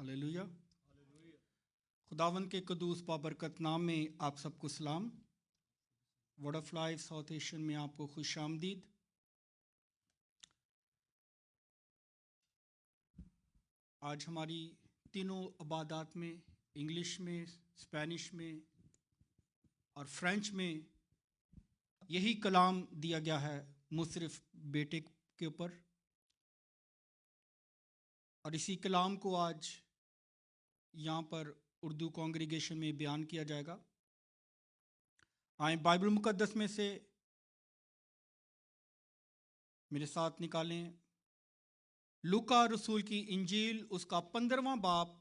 Hallelujah. खुदावन के कदूस बाबरकत नाम में आप सबको सलाम। Word of life south Asian में आपको खुश आमदीद। आज हमारी तीनों इबादत में इंग्लिश में, स्पेनिश में और फ्रेंच में यही कलाम दिया गया है मुसरिफ बेटे के ऊपर, और इसी कलाम को आज यहाँ पर उर्दू कांग्रीगेशन में बयान किया जाएगा। आए बाइबल मुकद्दस में से मेरे साथ निकालें लूका रसूल की इंजील, उसका 15वां बाब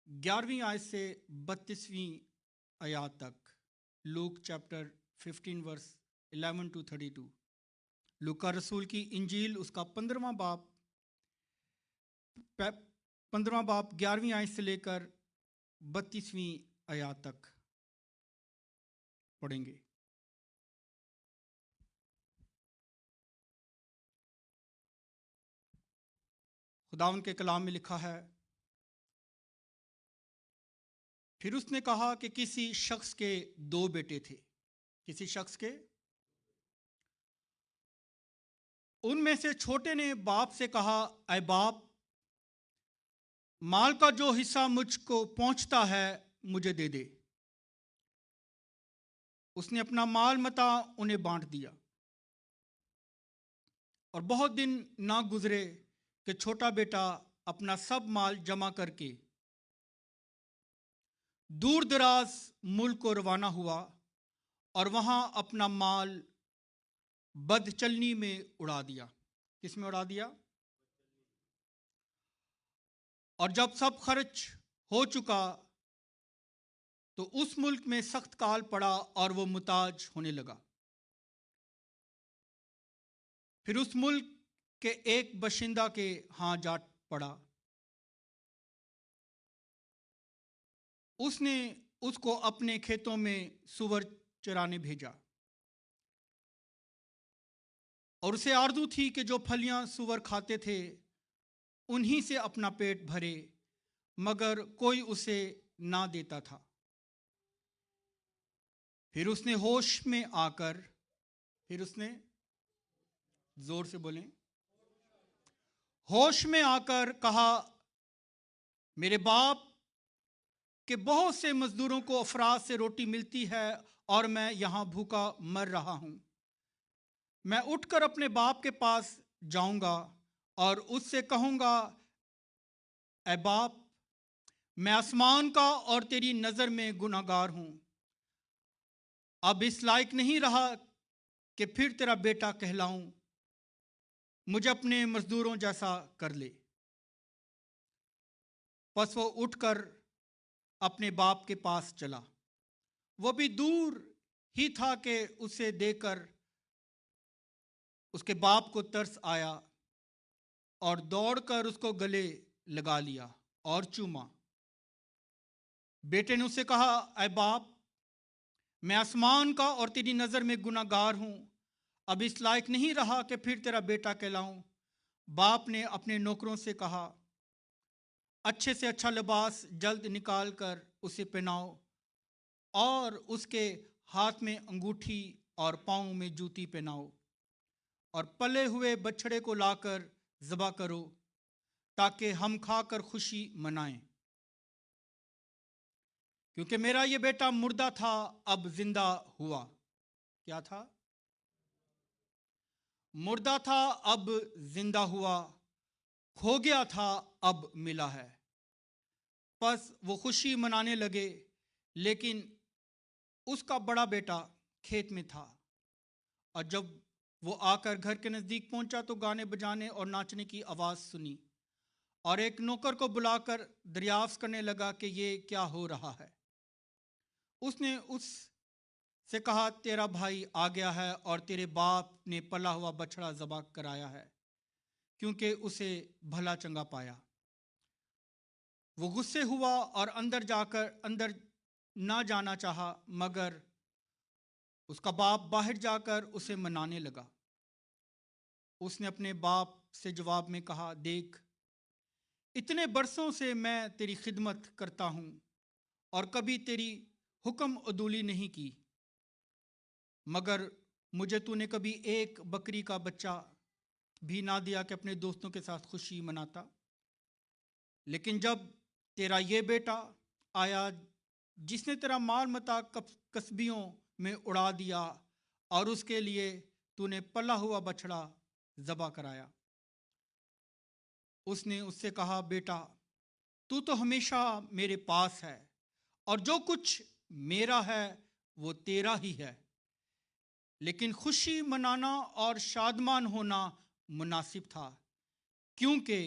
11वीं आयत से 32वीं आयत तक। Luke chapter 15 verse 11 to 32। लूका रसूल की इंजील, उसका 15वां बाब 11वीं आयत से लेकर 32वीं आयत तक पढ़ेंगे। खुदावन के कलाम में लिखा है, फिर उसने कहा कि किसी शख्स के 2 बेटे थे। किसी शख्स के, उनमें से छोटे ने बाप से कहा, ऐ बाप, माल का जो हिस्सा मुझको पहुंचता है मुझे दे दे। उसने अपना माल मता उन्हें बांट दिया। और बहुत दिन ना गुजरे कि छोटा बेटा अपना सब माल जमा करके दूर दराज मुल्क को रवाना हुआ और वहां अपना माल बदचलनी में उड़ा दिया। किस में उड़ा दिया? और जब सब खर्च हो चुका तो उस मुल्क में सख्त काल पड़ा और वो मुताज होने लगा। फिर उस मुल्क के एक बशिंदा के हां जा पड़ा। उसने उसको अपने खेतों में सुअर चराने भेजा, और उसे आरज़ू थी कि जो फलियां सुअर खाते थे उन्हीं से अपना पेट भरे, मगर कोई उसे ना देता था। फिर उसने होश में आकर, फिर उसने, जोर से बोलें, होश में आकर कहा, मेरे बाप के बहुत से मजदूरों को अफराज से रोटी मिलती है और मैं यहां भूखा मर रहा हूं। मैं उठकर अपने बाप के पास जाऊंगा और उससे कहूंगा, ऐ बाप, मैं आसमान का और तेरी नजर में गुनाहगार हूं। अब इस लायक नहीं रहा कि फिर तेरा बेटा कहलाऊं। मुझे अपने मजदूरों जैसा कर ले। बस वो उठकर अपने बाप के पास चला। वो भी दूर ही था कि उसे देखकर उसके बाप को तरस आया और दौड़कर उसको गले लगा लिया और चूमा। बेटे ने उससे कहा, ऐ बाप, मैं आसमान का और तेरी नजर में गुनाहगार हूं। अब इस लायक नहीं रहा कि फिर तेरा बेटा कहलाऊं। बाप ने अपने नौकरों से कहा, अच्छे से अच्छा लिबास जल्द निकाल कर उसे पहनाओ और उसके हाथ में अंगूठी और पांव में जूती पहनाओ, और पले हुए बछड़े को लाकर ज़बह करो ताकि हम खाकर खुशी मनाएं। क्योंकि मेरा ये बेटा मुर्दा था, अब जिंदा हुआ। क्या था? मुर्दा था, अब जिंदा हुआ। खो गया था, अब मिला है। बस वो खुशी मनाने लगे। लेकिन उसका बड़ा बेटा खेत में था, और जब वो आकर घर के नजदीक पहुंचा तो गाने बजाने और नाचने की आवाज सुनी, और एक नौकर को बुलाकर दरियाफ्त करने लगा कि ये क्या हो रहा है। उसने उससे कहा, तेरा भाई आ गया है और तेरे बाप ने पला हुआ बछड़ा ज़बह कराया है, क्योंकि उसे भला चंगा पाया। वो गुस्से हुआ और अंदर ना जाना चाहा, मगर उसका बाप बाहर जाकर उसे मनाने लगा। उसने अपने बाप से जवाब में कहा, देख, इतने बरसों से मैं तेरी खिदमत करता हूँ और कभी तेरी हुक्म अदूली नहीं की, मगर मुझे तूने कभी एक बकरी का बच्चा भी ना दिया कि अपने दोस्तों के साथ खुशी मनाता। लेकिन जब तेरा ये बेटा आया जिसने तेरा माल मता कस्बियों में उड़ा दिया और उसके लिए तूने पला हुआ बछड़ा ज़बा कराया, उसने उससे कहा, बेटा, तू तो हमेशा मेरे पास है और जो कुछ मेरा है वो तेरा ही है, लेकिन खुशी मनाना और शादमान होना मुनासिब था, क्योंकि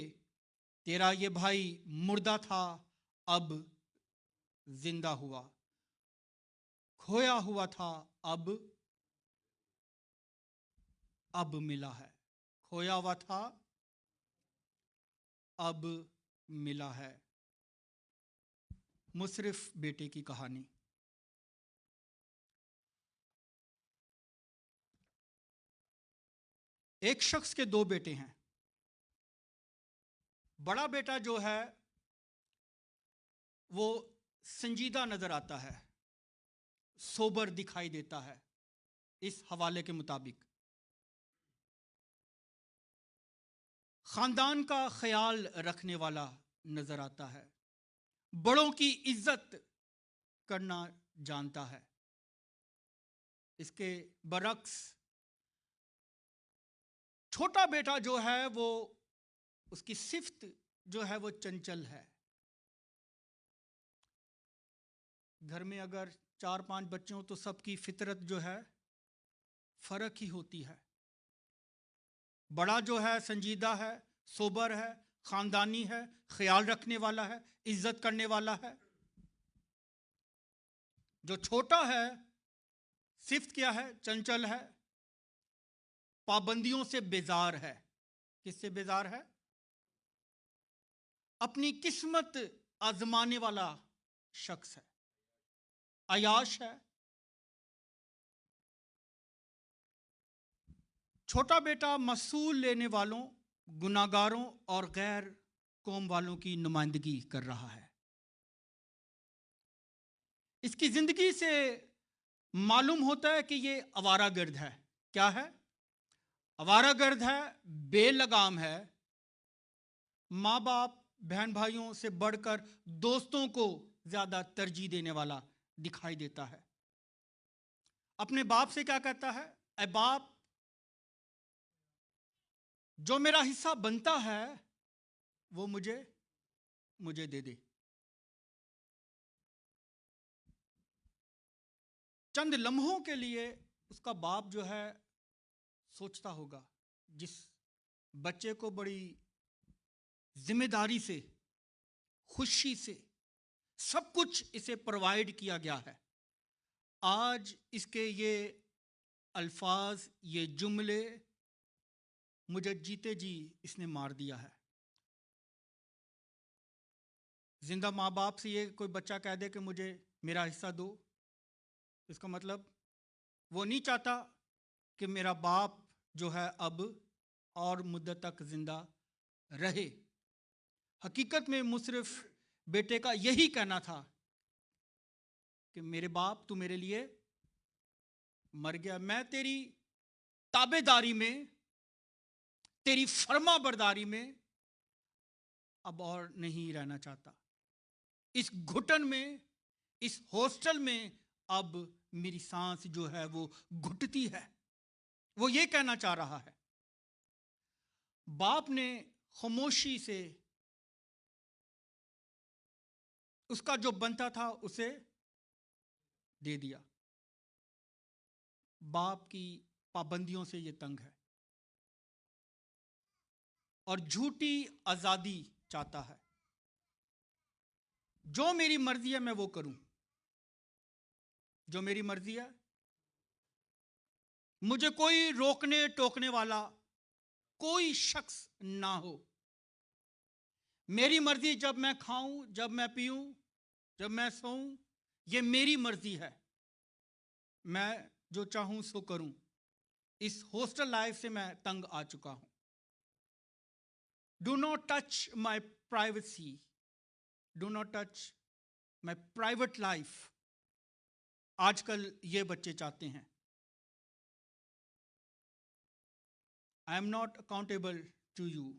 तेरा ये भाई मुर्दा था, अब जिंदा हुआ, खोया हुआ था, अब मिला है। खोया हुआ था, अब मिला है। मुशर्रफ बेटे की कहानी। एक शख्स के दो बेटे हैं। बड़ा बेटा जो है वो संजीदा नजर आता है, सोबर दिखाई देता है, इस हवाले के मुताबिक खानदान का ख्याल रखने वाला नजर आता है, बड़ों की इज्जत करना जानता है। इसके बरक्स छोटा बेटा जो है वो, उसकी सिफ्त जो है वो चंचल है। घर में अगर 4-5 बच्चे हो तो सबकी फितरत जो है फर्क ही होती है। बड़ा जो है संजीदा है, सोबर है, खानदानी है, ख्याल रखने वाला है, इज्जत करने वाला है। जो छोटा है, सिफ्त क्या है? चंचल है, पाबंदियों से बेजार है। किससे बेजार है? अपनी किस्मत आजमाने वाला शख्स है, अयाश है। छोटा बेटा मसूल लेने वालों, गुनाहगारों और गैर कौम वालों की नुमाइंदगी कर रहा है। इसकी जिंदगी से मालूम होता है कि ये आवारागर्द है। क्या है? आवारागर्द है, बेलगाम है, माँ बाप बहन भाइयों से बढ़कर दोस्तों को ज्यादा तरजीह देने वाला दिखाई देता है। अपने बाप से क्या कहता है? ऐ बाप, जो मेरा हिस्सा बनता है वो मुझे दे दे। चंद लम्हों के लिए उसका बाप जो है सोचता होगा, जिस बच्चे को बड़ी जिम्मेदारी से, खुशी से सब कुछ इसे प्रोवाइड किया गया है, आज इसके ये अल्फाज, ये जुमले मुझे जीते जी इसने मार दिया है। जिंदा माँ बाप से ये कोई बच्चा कह दे कि मुझे मेरा हिस्सा दो, इसका मतलब वो नहीं चाहता कि मेरा बाप जो है अब और मुद्दत तक जिंदा रहे। हकीकत में मुशर्रफ बेटे का यही कहना था कि मेरे बाप, तू मेरे लिए मर गया, मैं तेरी ताबेदारी में, तेरी फर्मा बरदारी में अब और नहीं रहना चाहता। इस घुटन में, इस हॉस्टल में अब मेरी सांस जो है वो घुटती है। वो ये कहना चाह रहा है। बाप ने खामोशी से उसका जो बनता था उसे दे दिया। बाप की पाबंदियों से ये तंग है और झूठी आजादी चाहता है। जो मेरी मर्जी है मैं वो करूं, जो मेरी मर्जी है, मुझे कोई रोकने टोकने वाला कोई शख्स ना हो। मेरी मर्जी, जब मैं खाऊं, जब मैं पीऊं, जब मैं सोऊं, ये मेरी मर्जी है, मैं जो चाहूं सो करूं। इस हॉस्टल लाइफ से मैं तंग आ चुका हूं। Do not touch my privacy, do not touch my private life. आजकल ये बच्चे चाहते हैं। I am not accountable to you,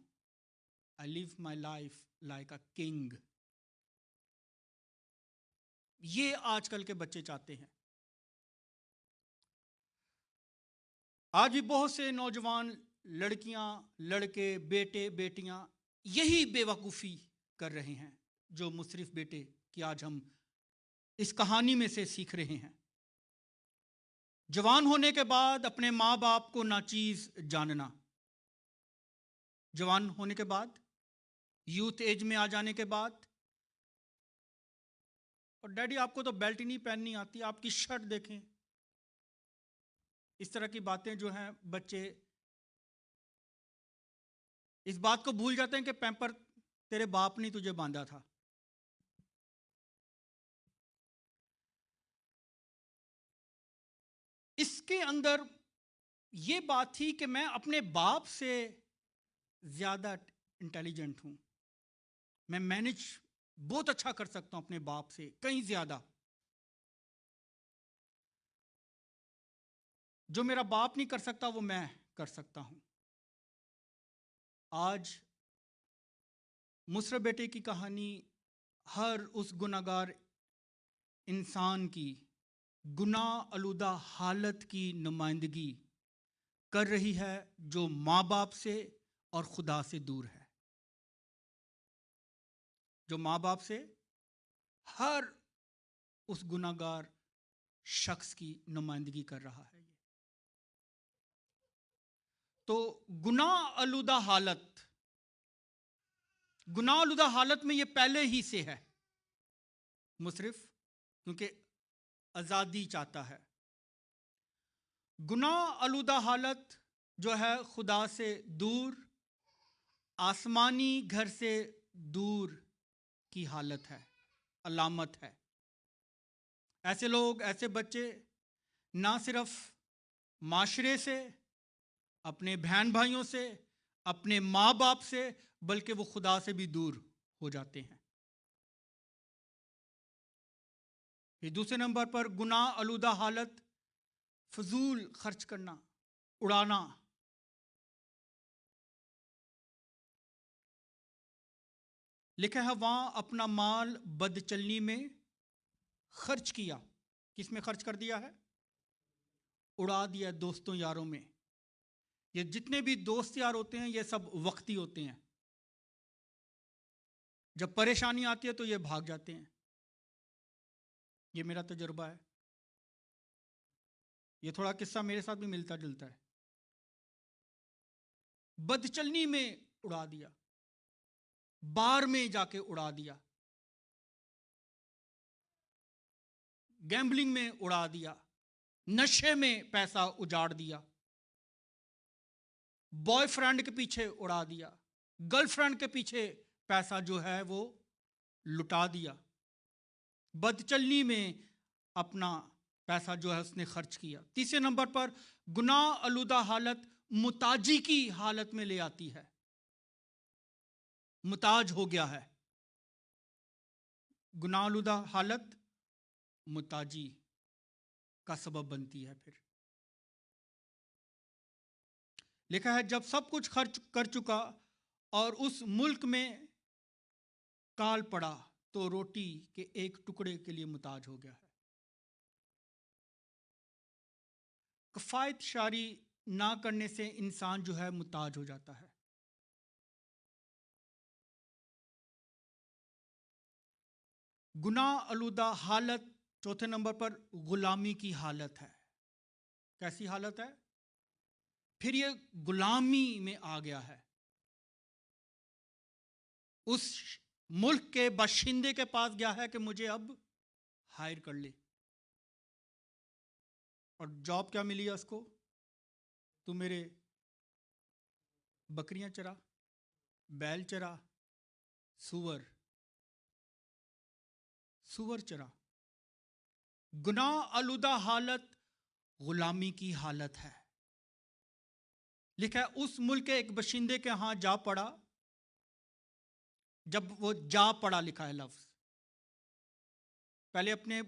I live my life like a king. ये आजकल के बच्चे चाहते हैं। आज भी बहुत से नौजवान लड़कियां, लड़के, बेटे, बेटियां यही बेवकूफ़ी कर रहे हैं जो मुशर्रिफ बेटे की आज हम इस कहानी में से सीख रहे हैं। जवान होने के बाद अपने माँ बाप को नाचीज जानना, जवान होने के बाद, यूथ एज में आ जाने के बाद, और डैडी आपको तो बेल्ट ही नहीं पहननी आती, आपकी शर्ट देखें। इस तरह की बातें जो हैं, बच्चे इस बात को भूल जाते हैं कि पैम्पर तेरे बाप ने तुझे बांधा था। इसके अंदर ये बात थी कि मैं अपने बाप से ज्यादा इंटेलिजेंट हूं, मैं मैनेज बहुत अच्छा कर सकता हूं अपने बाप से कहीं ज्यादा। जो मेरा बाप नहीं कर सकता वो मैं कर सकता हूं। आज मुशर्रिफ बेटे की कहानी हर उस गुनाहगार इंसान की गुनाह आलूदा हालत की नुमाइंदगी कर रही है जो माँ बाप से और खुदा से दूर है। जो माँ बाप से, हर उस गुनाहगार शख्स की नुमाइंदगी कर रहा है। तो गुनाह आलूदा हालत, गुनाह आलूदा हालत में ये पहले ही से है मुशर्रिफ, क्योंकि आज़ादी चाहता है। गुनाह आलूदा हालत जो है खुदा से दूर, आसमानी घर से दूर की हालत है, अलामत है। ऐसे लोग, ऐसे बच्चे ना सिर्फ माशरे से, अपने बहन भाइयों से, अपने माँ बाप से, बल्कि वो खुदा से भी दूर हो जाते हैं। फिर दूसरे नंबर पर गुनाह आलूदा हालत, फजूल खर्च करना, उड़ाना। लिखा है वहां अपना माल बदचलनी में खर्च किया। किस में खर्च कर दिया है? उड़ा दिया दोस्तों यारों में। ये जितने भी दोस्त यार होते हैं ये सब वक्ती होते हैं। जब परेशानी आती है तो ये भाग जाते हैं। ये मेरा तजुर्बा है। ये थोड़ा किस्सा मेरे साथ भी मिलता जुलता है। बदचलनी में उड़ा दिया, बार में जाके उड़ा दिया, गैम्बलिंग में उड़ा दिया, नशे में पैसा उजाड़ दिया, बॉयफ्रेंड के पीछे उड़ा दिया, गर्लफ्रेंड के पीछे पैसा जो है वो लुटा दिया। बदचलनी में अपना पैसा जो है उसने खर्च किया। तीसरे नंबर पर गुनाह आलूदा हालत मुताजी की हालत में ले आती है। मुताज हो गया है। गुनाह आलूदा हालत मुताजी का सबब बनती है। फिर लिखा है जब सब कुछ खर्च कर चुका और उस मुल्क में काल पड़ा तो रोटी के एक टुकड़े के लिए मुताज हो गया है। कफायत शारी ना करने से इंसान जो है मुताज हो जाता है। गुनाह आलूदा हालत चौथे नंबर पर गुलामी की हालत है। कैसी हालत है? फिर ये गुलामी में आ गया है। उस मुल्क के बाशिंदे के पास गया है कि मुझे अब हायर कर ले। और जॉब क्या मिली है उसको? तू मेरे बकरियां चरा, बैल चरा, सुअर चरा। गुनाह आलूदा हालत गुलामी की हालत है। लिखा है उस मुल्क के एक बशिंदे के यहां जा पड़ा जब वो जा पढ़ा लिखा है लफ्ज, पहले अपने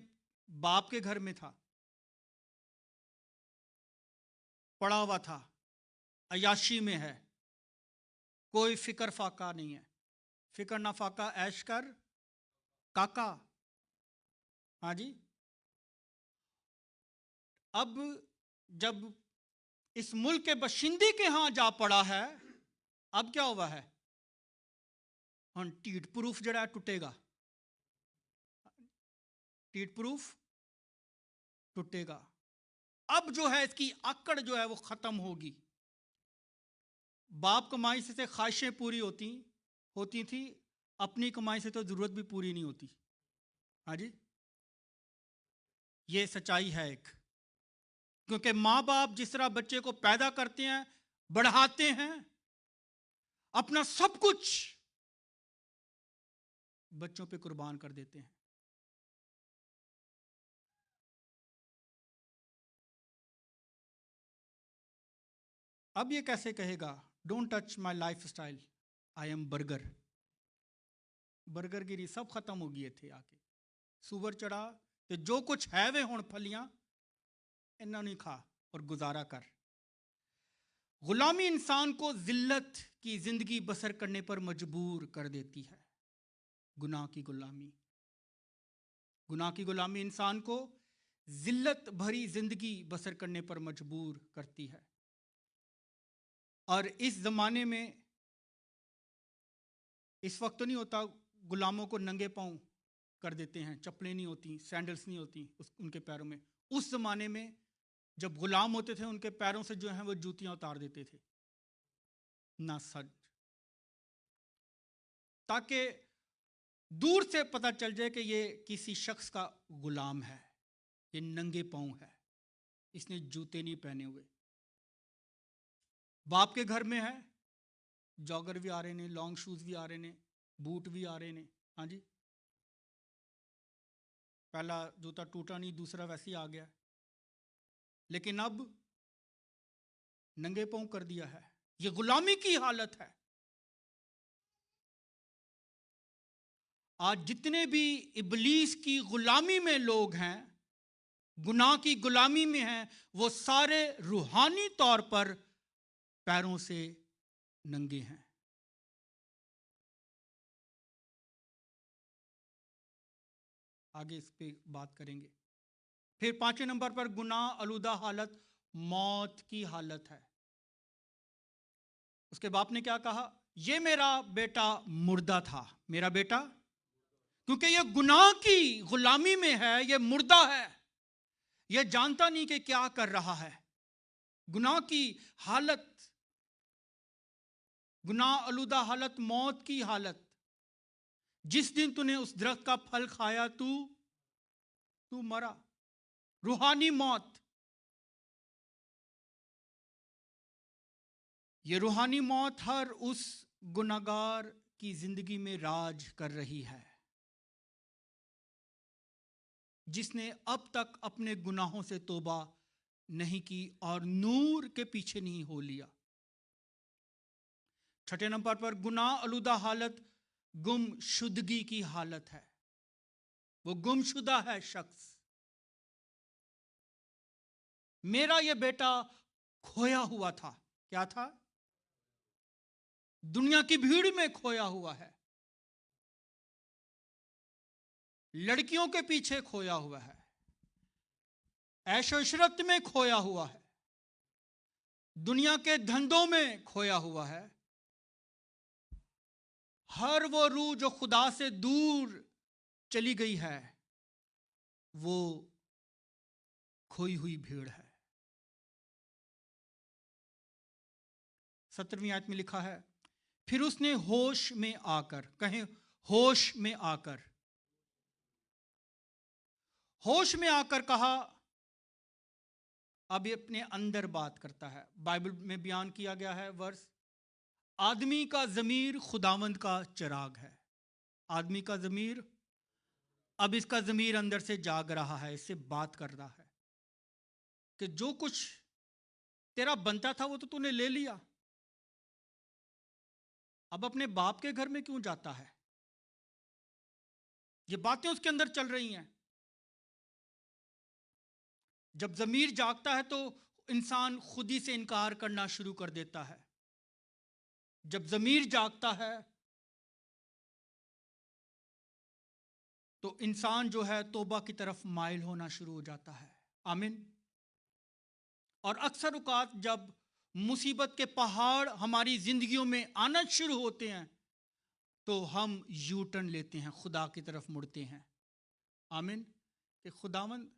बाप के घर में था, पड़ा हुआ था, अयाशी में है, कोई फिक्र फाका नहीं है। फिक्र ना फाका ऐश कर काका। हाँ जी। अब जब इस मुल्क के बशिंदे के यहां जा पड़ा है, अब क्या हुआ है? हाँ, टीट प्रूफ जड़ा है टूटेगा, टीट प्रूफ टूटेगा। अब जो है इसकी आकड़ जो है वो खत्म होगी। बाप कमाई से ख्वाहिशें पूरी होती थी, अपनी कमाई से तो जरूरत भी पूरी नहीं होती। हाँ जी, ये सच्चाई है एक। क्योंकि माँ बाप जिस तरह बच्चे को पैदा करते हैं, बढ़ाते हैं, अपना सब कुछ बच्चों पे कुर्बान कर देते हैं। अब ये कैसे कहेगा don't touch my lifestyle, I am burger. बर्गरगिरी सब खत्म हो गए थे आके। सुवर चढ़ा तो जो कुछ है वे हुण फलियां इन्हों नहीं खा और गुजारा कर। गुलामी इंसान को जिल्लत की जिंदगी बसर करने पर मजबूर कर देती है। गुनाह की गुलामी, गुनाह की गुलामी इंसान को जिल्लत भरी जिंदगी बसर करने पर मजबूर करती है। और इस जमाने में, इस वक्त तो नहीं होता, गुलामों को नंगे पांव कर देते हैं, चप्पलें नहीं होती, सैंडल्स नहीं होती उनके पैरों में। उस जमाने में जब गुलाम होते थे उनके पैरों से जो है वो जूतियां उतार देते थे ना सज, ताकि दूर से पता चल जाए कि ये किसी शख्स का गुलाम है, ये नंगे पांव है, इसने जूते नहीं पहने हुए। बाप के घर में है, जॉगर भी आ रहे ने, लॉन्ग शूज भी आ रहे ने, बूट भी आ रहे ने। हाँ जी, पहला जूता टूटा नहीं, दूसरा वैसे ही आ गया। लेकिन अब नंगे पांव कर दिया है। ये गुलामी की हालत है। आज जितने भी इबलीस की गुलामी में लोग हैं, गुनाह की गुलामी में हैं, वो सारे रूहानी तौर पर पैरों से नंगे हैं। आगे इस पे बात करेंगे। फिर 5वें नंबर पर गुनाह आलूदा हालत, मौत की हालत है। उसके बाप ने क्या कहा? ये मेरा बेटा मुर्दा था, मेरा बेटा, क्योंकि ये गुनाह की गुलामी में है, ये मुर्दा है, ये जानता नहीं कि क्या कर रहा है। गुनाह की हालत, गुनाह आलूदा हालत, मौत की हालत। जिस दिन तूने उस दरख्त का फल खाया तू मरा। रूहानी मौत। ये रूहानी मौत हर उस गुनाहगार की जिंदगी में राज कर रही है जिसने अब तक अपने गुनाहों से तौबा नहीं की और नूर के पीछे नहीं हो लिया। 6ठे नंबर पर गुनाह आलूदा हालत, गुमशुदगी की हालत है। वो गुमशुदा है शख्स। मेरा ये बेटा खोया हुआ था। क्या था? दुनिया की भीड़ में खोया हुआ है, लड़कियों के पीछे खोया हुआ है, ऐशो इशरत में खोया हुआ है, दुनिया के धंधों में खोया हुआ है। हर वो रूह जो खुदा से दूर चली गई है, वो खोई हुई भीड़ है। 17वीं आयत में लिखा है, फिर उसने होश में आकर, कहें होश में आकर, होश में आकर कहा। अब ये अपने अंदर बात करता है। बाइबल में बयान किया गया है वर्स, आदमी का ज़मीर खुदावंद का चिराग है। आदमी का ज़मीर, अब इसका ज़मीर अंदर से जाग रहा है, इससे बात कर रहा है कि जो कुछ तेरा बनता था वो तो तूने ले लिया, अब अपने बाप के घर में क्यों जाता है? ये बातें उसके अंदर चल रही हैं। जब ज़मीर जागता है तो इंसान खुद ही से इनकार करना शुरू कर देता है। जब ज़मीर जागता है तो इंसान जो है तौबा की तरफ माइल होना शुरू हो जाता है। आमीन। और अक्सर औकात जब मुसीबत के पहाड़ हमारी जिंदगियों में आना शुरू होते हैं तो हम यू टर्न लेते हैं, खुदा की तरफ मुड़ते हैं। आमीन। कि खुदावंद,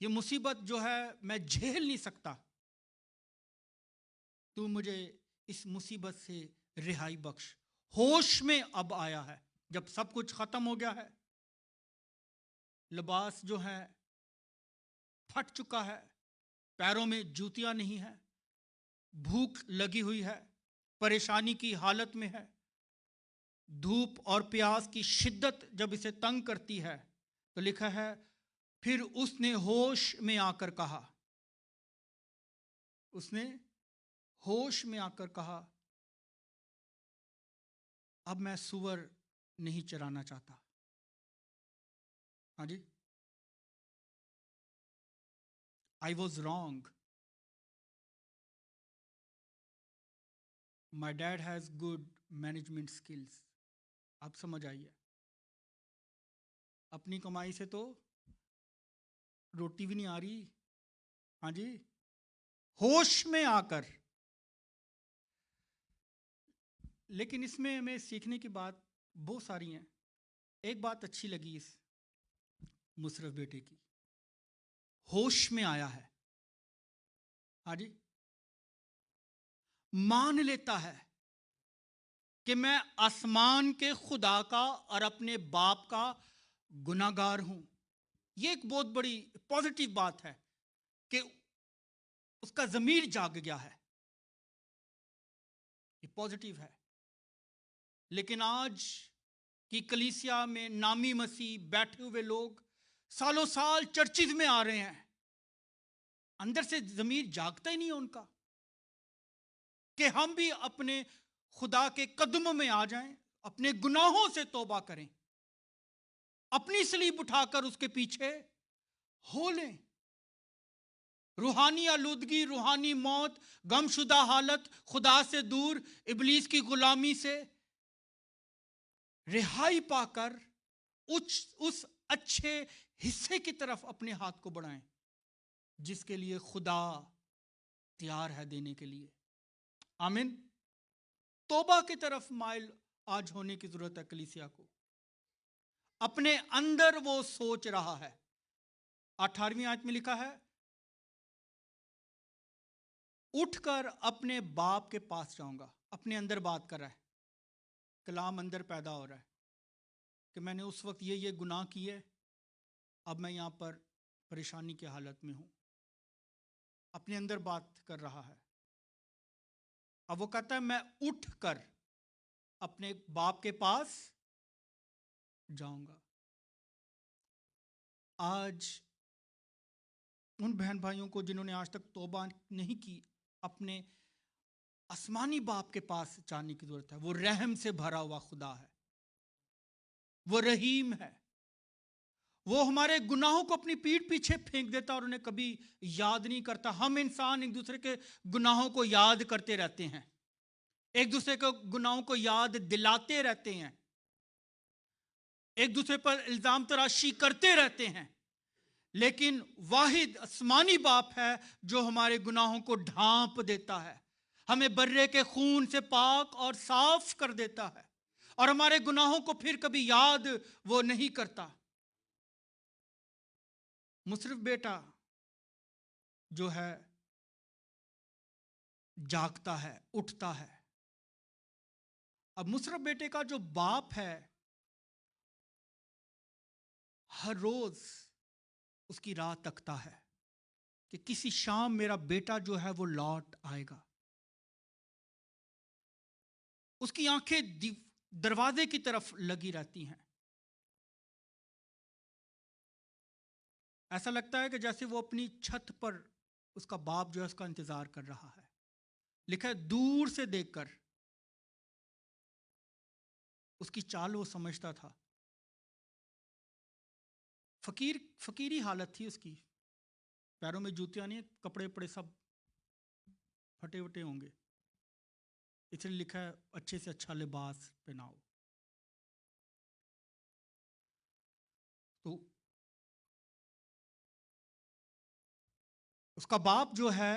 ये मुसीबत जो है मैं झेल नहीं सकता, तू मुझे इस मुसीबत से रिहाई बख्श। होश में अब आया है, जब सब कुछ खत्म हो गया है, लिबास जो है फट चुका है, पैरों में जूतियां नहीं है, भूख लगी हुई है, परेशानी की हालत में है, धूप और प्यास की शिद्दत जब इसे तंग करती है, तो लिखा है फिर उसने होश में आकर कहा, उसने होश में आकर कहा, अब मैं सुअर नहीं चराना चाहता। हाँ जी, I was wrong, my dad has good management skills. आप समझ आइए, अपनी कमाई से तो रोटी भी नहीं आ रही। हाँ जी, होश में आकर। लेकिन इसमें हमें सीखने की बात बहुत सारी हैं। एक बात अच्छी लगी इस मुशर्रफ बेटे की, होश में आया है। हाँ जी, मान लेता है कि मैं आसमान के खुदा का और अपने बाप का गुनाहगार हूं। यह एक बहुत बड़ी पॉजिटिव बात है कि उसका ज़मीर जाग गया है, ये पॉजिटिव है। लेकिन आज की कलीसिया में नामी मसीह बैठे हुए लोग सालों साल चर्चिज में आ रहे हैं, अंदर से ज़मीर जागता ही नहीं है उनका कि हम भी अपने खुदा के कदमों में आ जाएं, अपने गुनाहों से तौबा करें, अपनी सलीब उठाकर उसके पीछे हो लें। रूहानी आलूदगी, रूहानी मौत, गमशुदा हालत, खुदा से दूर, इबलीस की गुलामी से रिहाई पाकर उस अच्छे हिस्से की तरफ अपने हाथ को बढ़ाएं जिसके लिए खुदा तैयार है देने के लिए। आमीन। तौबा की तरफ माइल आज होने की जरूरत है कलीसिया को। अपने अंदर वो सोच रहा है, 18वीं आयत में लिखा है, उठकर अपने बाप के पास जाऊंगा। अपने अंदर बात कर रहा है, कलाम अंदर पैदा हो रहा है कि मैंने उस वक्त ये गुनाह किए, अब मैं यहां पर परेशानी की हालत में हूं। अपने अंदर बात कर रहा है। अब वो कहता है मैं उठकर अपने बाप के पास जाऊंगा। आज उन बहन भाइयों को जिन्होंने आज तक तौबा नहीं की, अपने आसमानी बाप के पास जाने की जरूरत है। वो रहम से भरा हुआ खुदा है, वो रहीम है, वो हमारे गुनाहों को अपनी पीठ पीछे फेंक देता और उन्हें कभी याद नहीं करता। हम इंसान एक दूसरे के गुनाहों को याद करते रहते हैं, एक दूसरे के गुनाहों को याद दिलाते रहते हैं, एक दूसरे पर इल्जाम तराशी करते रहते हैं। लेकिन वाहिद आसमानी बाप है जो हमारे गुनाहों को ढांप देता है, हमें बर्रे के खून से पाक और साफ कर देता है और हमारे गुनाहों को फिर कभी याद वो नहीं करता। मुशर्रफ बेटा जो है जागता है, उठता है। अब मुशर्रफ बेटे का जो बाप है हर रोज उसकी राह तकता है कि किसी शाम मेरा बेटा जो है वो लौट आएगा। उसकी आंखें दरवाजे की तरफ लगी रहती हैं। ऐसा लगता है कि जैसे वो अपनी छत पर उसका बाप जो है उसका इंतजार कर रहा है। लिखा है दूर से देखकर उसकी चाल वो समझता था फकीरी हालत थी उसकी, पैरों में जूतियां नहीं, कपड़े वपड़े सब फटे वटे होंगे, इसलिए लिखा है अच्छे से अच्छा लिबास पहनाओ। तो उसका बाप जो है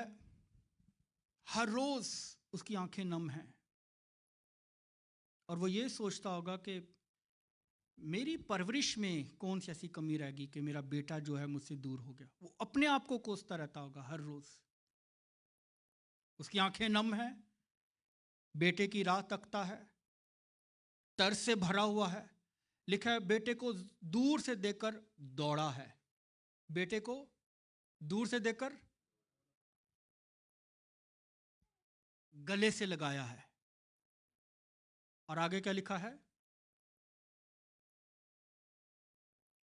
हर रोज उसकी आंखें नम हैं और वो ये सोचता होगा कि मेरी परवरिश में कौन सी ऐसी कमी रहेगी कि मेरा बेटा जो है मुझसे दूर हो गया। वो अपने आप को कोसता रहता होगा हर रोज। उसकी आंखें नम हैं, बेटे की राह तकता है, तरस से भरा हुआ है। लिखा है बेटे को दूर से देखकर दौड़ा है, बेटे को दूर से देखकर गले से लगाया है। और आगे क्या लिखा है?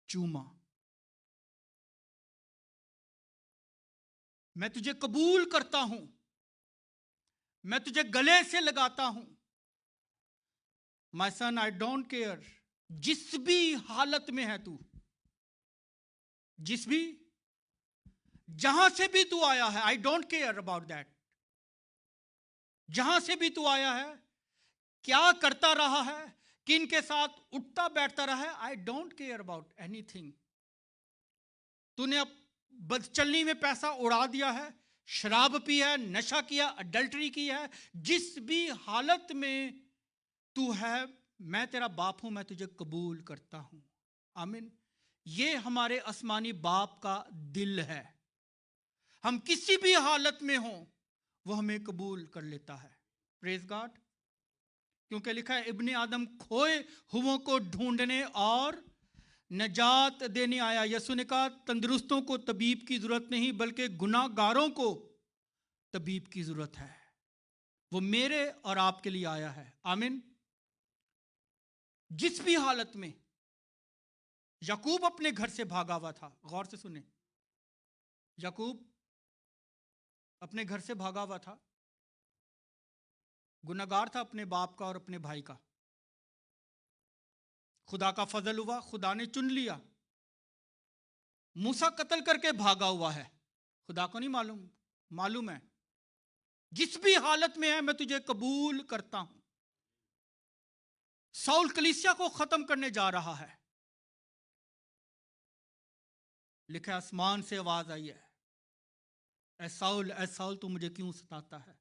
चूमा। मैं तुझे कबूल करता हूं, मैं तुझे गले से लगाता हूं। My son, I don't care, जिस भी हालत में है तू, जिस भी जहां से भी तू आया है, I don't care about that. जहां से भी तू आया है, क्या करता रहा है, किन के साथ उठता बैठता रहा है, I don't care about anything. तूने अब बदचलनी में पैसा उड़ा दिया है, शराब पी है, नशा किया, अडल्टरी की है, जिस भी हालत में तू है, मैं तेरा बाप हूं, मैं तुझे कबूल करता हूं। आमीन। ये हमारे आसमानी बाप का दिल है। हम किसी भी हालत में हों, वो हमें कबूल कर लेता है। Praise God. क्योंकि लिखा है इब्ने आदम खोए हुओं को ढूंढने और नजात देने आया। यसु ने कहा तंदुरुस्तों को तबीब की जरूरत नहीं, बल्कि गुनाहगारों को तबीब की जरूरत है। वो मेरे और आपके लिए आया है। आमीन। जिस भी हालत में याकूब अपने घर से भागा हुआ था, गौर से सुने, याकूब अपने घर से भागा हुआ था, गुनाहगार था अपने बाप का और अपने भाई का। खुदा का फजल हुआ, खुदा ने चुन लिया। मूसा कत्ल करके भागा हुआ है, खुदा को नहीं मालूम, मालूम है जिस भी हालत में है मैं तुझे कबूल करता हूं। साउल कलीसिया को खत्म करने जा रहा है। लिखा आसमान से आवाज आई है, ऐ साउल तू मुझे क्यों सताता है।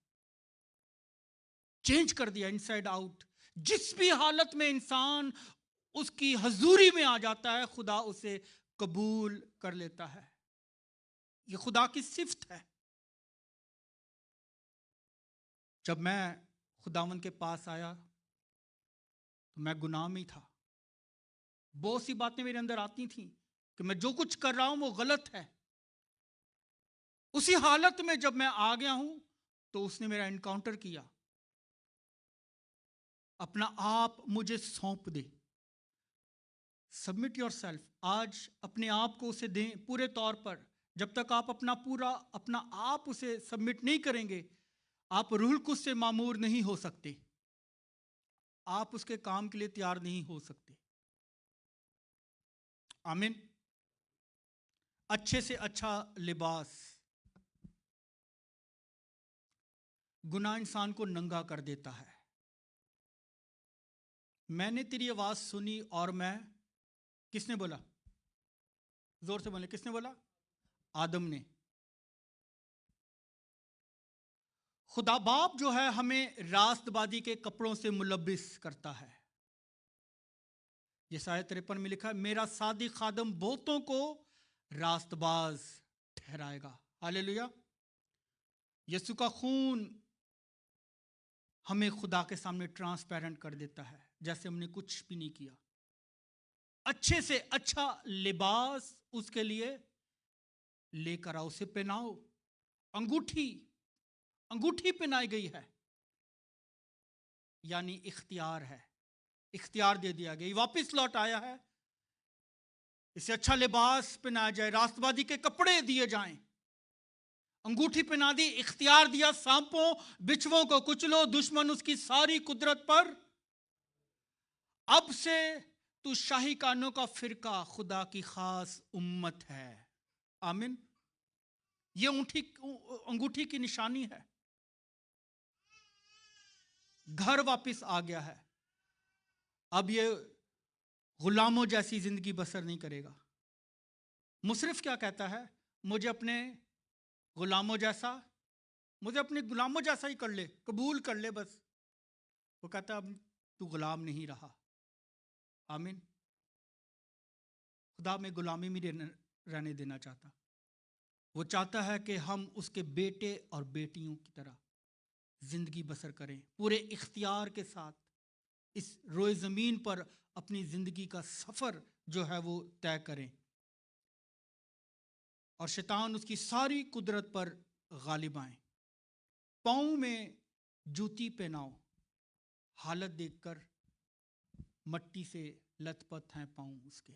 चेंज कर दिया इनसाइड आउट। जिस भी हालत में इंसान उसकी हजूरी में आ जाता है, खुदा उसे कबूल कर लेता है। ये खुदा की सिफ्त है। जब मैं खुदावन के पास आया तो मैं गुनाह में था। बहुत सी बातें मेरे अंदर आती थी कि मैं जो कुछ कर रहा हूं वो गलत है। उसी हालत में जब मैं आ गया हूं तो उसने मेरा एनकाउंटर किया। अपना आप मुझे सौंप दे, सबमिट योर सेल्फ। आज अपने आप को उसे दें पूरे तौर पर। जब तक आप अपना आप उसे सबमिट नहीं करेंगे, आप रूहुल कुद्स से मामूर नहीं हो सकते, आप उसके काम के लिए तैयार नहीं हो सकते। आमीन। अच्छे से अच्छा लिबास। गुनाह इंसान को नंगा कर देता है। मैंने तेरी आवाज सुनी और मैं, किसने बोला? जोर से बोले, किसने बोला? आदम ने। खुदा बाप जो है हमें रास्तबाजी के कपड़ों से मुलब्बिस करता है। ये शायद 53 में लिखा है, मेरा सादी खादम बहुतों को रास्तबाज ठहराएगा। हालेलुया। यीशु का खून हमें खुदा के सामने ट्रांसपेरेंट कर देता है, जैसे हमने कुछ भी नहीं किया। अच्छे से अच्छा लिबास उसके लिए लेकर आओ, उसे पहनाओ। अंगूठी पहनाई गई है, यानी इख्तियार है, इख्तियार दे दिया गया, वापस लौट आया है। इसे अच्छा लिबास पहनाया जाए, रास्तबाजी के कपड़े दिए जाएं, अंगूठी पहना दी, इख्तियार दिया, सांपों बिच्छुओं को कुचलो, दुश्मन उसकी सारी कुदरत पर अब से तू शाही कानों का फिरका खुदा की खास उम्मत है। आमीन। ये अंगूठी की निशानी है। घर वापस आ गया है। अब ये गुलामों जैसी जिंदगी बसर नहीं करेगा। मुशर्रफ क्या कहता है? मुझे अपने गुलामों जैसा, मुझे अपने गुलामों जैसा ही कर ले, कबूल कर ले बस। वो कहता है अब तू गुलाम नहीं रहा। आमीन। खुदा में गुलामी में रहने देना चाहता। वो चाहता है कि हम उसके बेटे और बेटियों की तरह जिंदगी बसर करें, पूरे इख्तियार के साथ इस रोए ज़मीन पर अपनी ज़िंदगी का सफ़र जो है वो तय करें, और शैतान उसकी सारी कुदरत पर गालिब आए। पाँव में जूती पहनाओ। हालत देखकर मट्टी से लथपथ हैं पाँव उसके,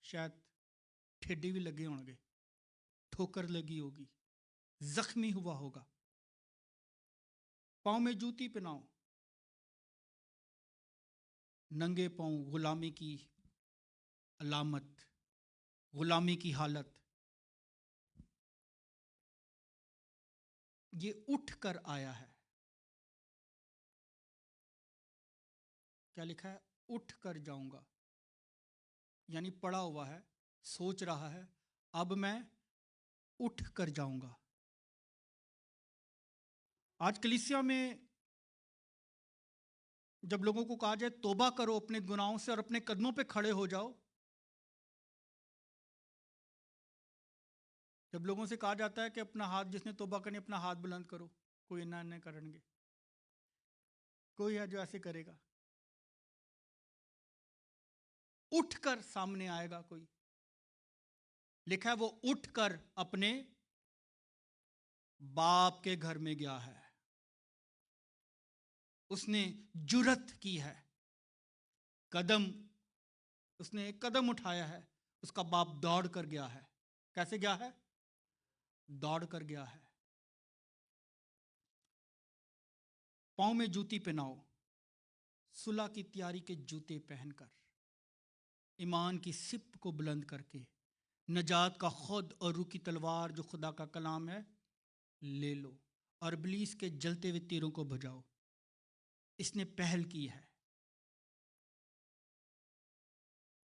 शायद ठेडे भी लगे होंगे, ठोकर लगी होगी, जख्मी हुआ होगा। पाँव में जूती पहनाओ। नंगे पाँव गुलामी की अलामत, गुलामी की हालत। ये उठ कर आया है। क्या लिखा है? उठ कर जाऊंगा, यानी पड़ा हुआ है, सोच रहा है अब मैं उठ कर जाऊंगा। आज कलीसिया में जब लोगों को कहा जाए तौबा करो अपने गुनाहों से और अपने कदमों पे खड़े हो जाओ, जब लोगों से कहा जाता है कि अपना हाथ, जिसने तौबा करनी अपना हाथ बुलंद करो, कोई ना नहीं करेंगे, कोई है जो ऐसे करेगा। उठकर सामने आएगा कोई। लिखा है वो उठकर अपने बाप के घर में गया है। उसने जुरत की है, कदम, उसने एक कदम उठाया है। उसका बाप दौड़ कर गया है। कैसे गया है? दौड़ कर गया है। पाँव में जूती पहनाओ, सुलह की तैयारी के जूते पहनकर, ईमान की सिप को बुलंद करके, नजात का खुद और रूह की तलवार जो खुदा का कलाम है ले लो, और इब्लीस के जलते हुए तीरों को बजाओ। इसने पहल की है।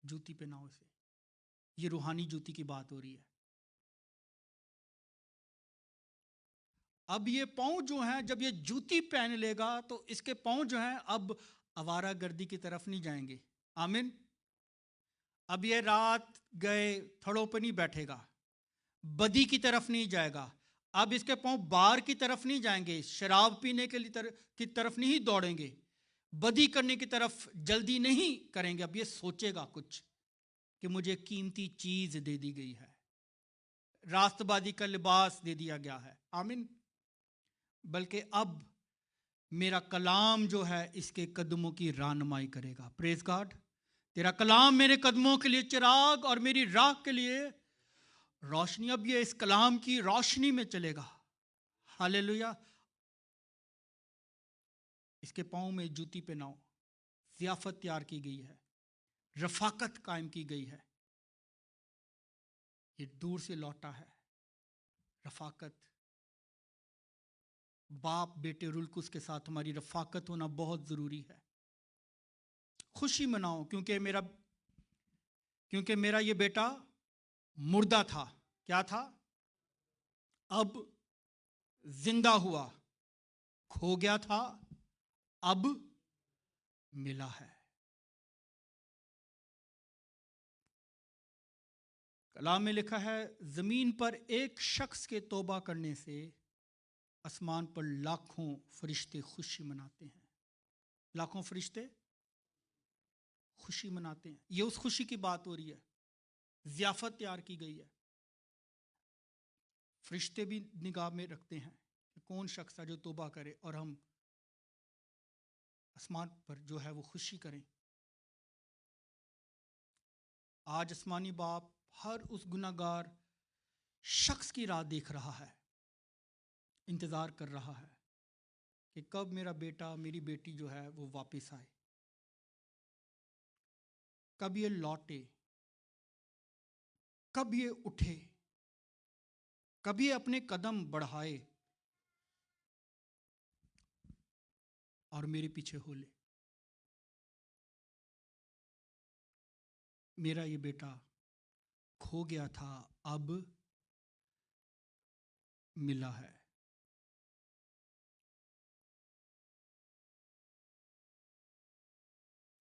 जूती पहनाओ इसे। ये रूहानी जूती की बात हो रही है। अब ये पाँव जो हैं, जब ये जूती पहन लेगा तो इसके पाँव जो हैं अब आवारागर्दी की तरफ नहीं जाएंगे। आमीन। अब ये रात गए थड़ों पर नहीं बैठेगा, बदी की तरफ नहीं जाएगा। अब इसके पाँव बार की तरफ नहीं जाएंगे, शराब पीने के लिए की तरफ नहीं दौड़ेंगे, बदी करने की तरफ जल्दी नहीं करेंगे। अब ये सोचेगा कुछ कि मुझे कीमती चीज दे दी गई है, रास्तबाजी का लिबास दे दिया गया है। आमीन। बल्कि अब मेरा कलाम जो है इसके कदमों की रहनुमाई करेगा। Praise God. तेरा कलाम मेरे कदमों के लिए चिराग और मेरी राह के लिए रोशनी। अब ये इस कलाम की रोशनी में चलेगा। हालेलुया। इसके पाँव में जूती पहनाओ। ज़ियाफत तैयार की गई है, रफाकत कायम की गई है। ये दूर से लौटा है। रफाकत, बाप बेटे रुलकुस के साथ हमारी रफाकत होना बहुत ज़रूरी है। खुशी मनाओ क्योंकि मेरा ये बेटा मुर्दा था। क्या था? अब जिंदा हुआ। खो गया था, अब मिला है। कलाम में लिखा है जमीन पर एक शख्स के तौबा करने से आसमान पर लाखों फरिश्ते खुशी मनाते हैं। लाखों फरिश्ते खुशी मनाते हैं। ये उस खुशी की बात हो रही है। ज़ियाफत तैयार की गई है। फरिश्ते भी निगाह में रखते हैं कि कौन शख्स है जो तौबा करे और हम आसमान पर जो है वो खुशी करें। आज आसमानी बाप हर उस गुनाहगार शख्स की राह देख रहा है, इंतज़ार कर रहा है कि कब मेरा बेटा मेरी बेटी जो है वो वापस आए। कब ये लौटे, कब ये उठे, कब ये अपने कदम बढ़ाए और मेरे पीछे हो ले। मेरा ये बेटा खो गया था, अब मिला है।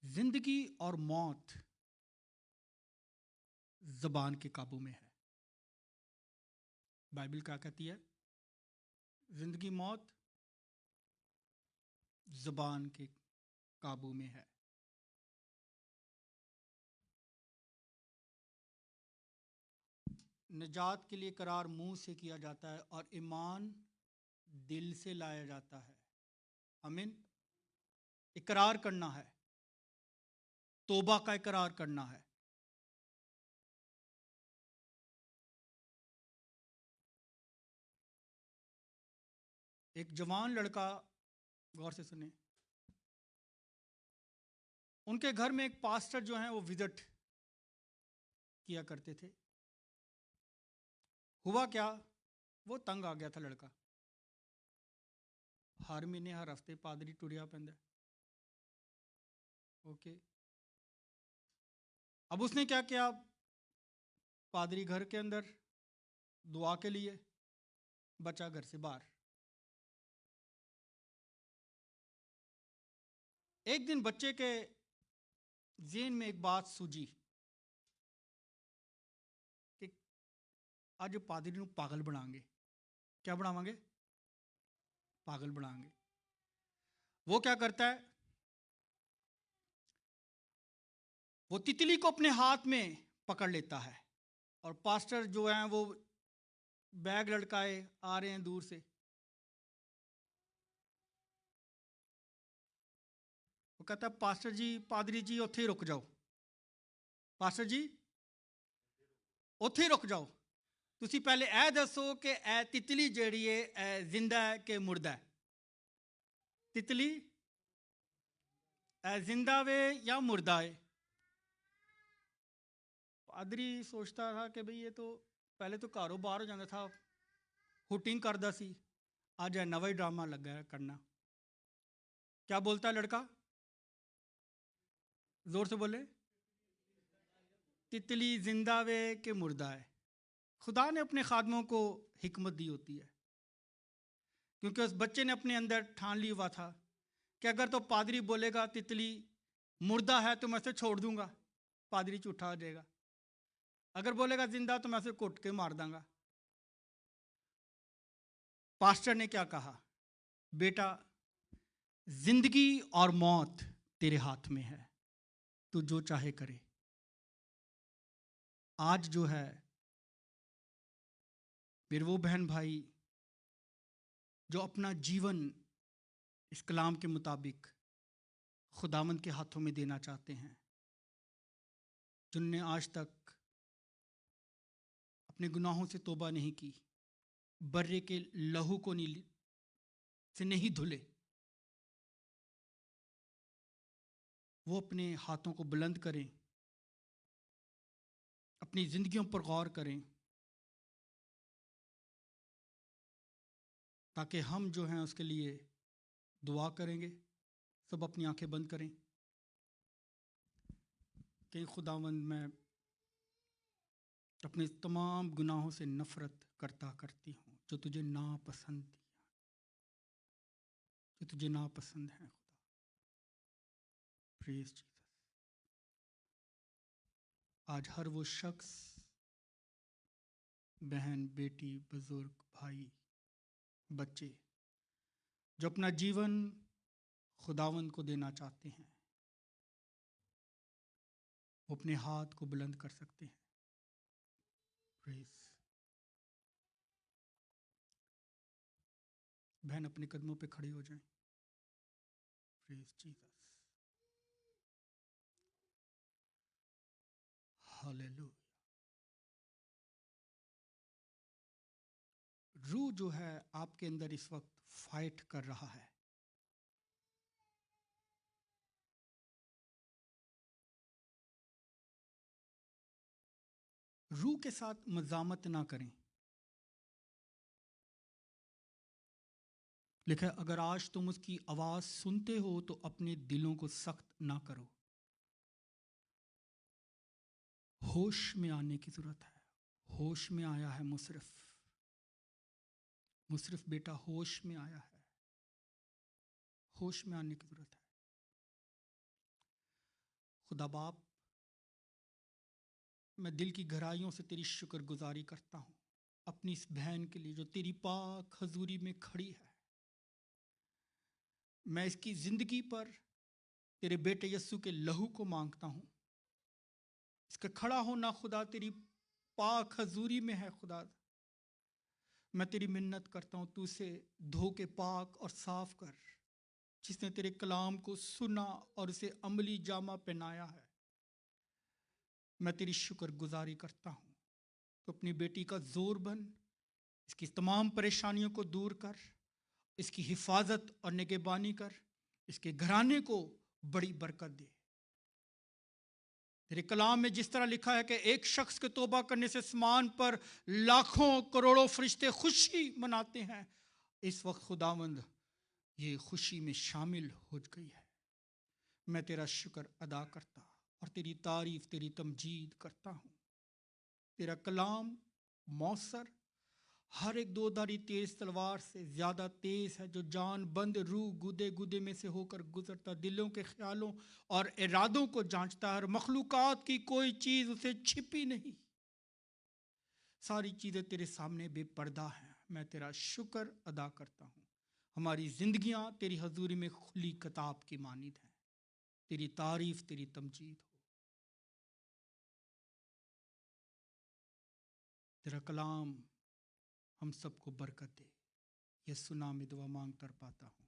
जिंदगी और मौत जबान के काबू में है। बाइबल क्या कहती है? जिंदगी मौत जबान के काबू में है। निजात के लिए करार मुंह से किया जाता है और ईमान दिल से लाया जाता है। आमीन। इकरार करना है, तौबा का इकरार करना है। एक जवान लड़का, गौर से सुने, उनके घर में एक पास्टर जो हैं वो विजिट किया करते थे। हुआ क्या, वो तंग आ गया था लड़का। हर महीने हर हफ्ते पादरी टुरिया पैंदा। ओके, अब उसने क्या किया, पादरी घर के अंदर दुआ के लिए, बच्चा घर से बाहर। एक दिन बच्चे के ज़हन में एक बात सूझी कि आज पादरी नूं पागल बनाएंगे। क्या बनावांगे? पागल बनाएंगे। वो क्या करता है, वो तितली को अपने हाथ में पकड़ लेता है और पास्टर जो हैं वो बैग लटकाए आ रहे हैं दूर से। वो कहता है, पास्टर जी, पादरी जी, उत्थे ही रुक जाओ। पास्टर जी, उत्थे ही रुक जाओ। तुसी पहले ए दसो कि ए तितली जेड़ी है ए जिंदा है कि मुर्दा है? तितली ए जिंदा वे या मुर्दा है? पादरी सोचता था कि भाई ये तो पहले तो घरों बाहर हो जाता था, हुटिंग करता सी, अज है नवा ही ड्रामा लगा है करना। क्या बोलता है लड़का? जोर से बोले। तितली जिंदा वे कि मुर्दा है? खुदा ने अपने खादमों को हिकमत दी होती है, क्योंकि उस बच्चे ने अपने अंदर ठान लिया हुआ था कि अगर तो पादरी बोलेगा तितली मुर्दा है तो मैं उसे छोड़ दूंगा, पादरी झूठा हो जाएगा। अगर बोलेगा जिंदा तो मैं उसे कुट के मार दूंगा। पास्टर ने क्या कहा? बेटा, जिंदगी और मौत तेरे हाथ में है, तू जो चाहे करे। आज जो है मेरे वो बहन भाई जो अपना जीवन इस कलाम के मुताबिक खुदावंद के हाथों में देना चाहते हैं, जिनने आज तक अपने गुनाहों से तौबा नहीं की, बर्रे के लहू को से नहीं धुले, वो अपने हाथों को बुलंद करें, अपनी जिंदगियों पर गौर करें, ताकि हम जो हैं उसके लिए दुआ करेंगे। सब अपनी आंखें बंद करें। कि खुदावंद, मैं अपने तमाम गुनाहों से नफरत करती हूँ जो तुझे नापसंद दिया, जो तुझे नापसंद है। खुदा, प्रेज जीसस। आज हर वो शख्स, बहन, बेटी, बुजुर्ग, भाई, बच्चे जो अपना जीवन खुदावंद को देना चाहते हैं, वो अपने हाथ को बुलंद कर सकते हैं। प्रेज। बहन अपने कदमों पे खड़ी हो जाएं। Praise Jesus. हालेलुया। रूह जो है आपके अंदर इस वक्त फाइट कर रहा है। रूह के साथ मजामत ना करें। लिखा है, अगर आज तुम उसकी आवाज सुनते हो तो अपने दिलों को सख्त ना करो। होश में आने की जरूरत है। होश में आया है मुशरफ। मुशरफ बेटा होश में आया है। होश में आने की जरूरत है। खुदा बाप, मैं दिल की गहराइयों से तेरी शुक्रगुजारी करता हूँ अपनी इस बहन के लिए जो तेरी पाक हजूरी में खड़ी है। मैं इसकी जिंदगी पर तेरे बेटे यस्सु के लहू को मांगता हूँ। इसका खड़ा होना खुदा तेरी पाक हजूरी में है। खुदा, मैं तेरी मिन्नत करता हूँ, तू उसे धो के पाक और साफ कर, जिसने तेरे कलाम को सुना और उसे अमली जामा पहनाया है। मैं तेरी शुक्रगुजारी करता हूँ। तो अपनी बेटी का जोर बन, इसकी तमाम परेशानियों को दूर कर, इसकी हिफाजत और निगहबानी कर, इसके घराने को बड़ी बरकत दे। तेरे कलाम में जिस तरह लिखा है कि एक शख्स के तौबा करने से आसमान पर लाखों करोड़ों फरिश्ते खुशी मनाते हैं, इस वक्त खुदावंद ये खुशी में शामिल हो गई है। मैं तेरा शुक्र अदा करता और तेरी तारीफ, तेरी तमजीद करता हूँ। तेरा कलाम मौसर, हर एक दोधारी तेज तलवार से ज्यादा तेज है, जो जान बंद रूह गुदे गुदे में से होकर गुजरता, दिलों के ख्यालों और इरादों को जांचता है। और मखलूकात की कोई चीज उसे छिपी नहीं। सारी चीजें तेरे सामने बेपर्दा हैं। मैं तेरा शुक्र अदा करता हूँ। हमारी जिंदगियां तेरी हजूरी में खुली किताब की मानिद हैं। तेरी तारीफ, तेरी तमजीद हो। तेरा कलाम हम सबको बरकत दे। यीशु नाम में दुआ मांग कर पाता हूँ।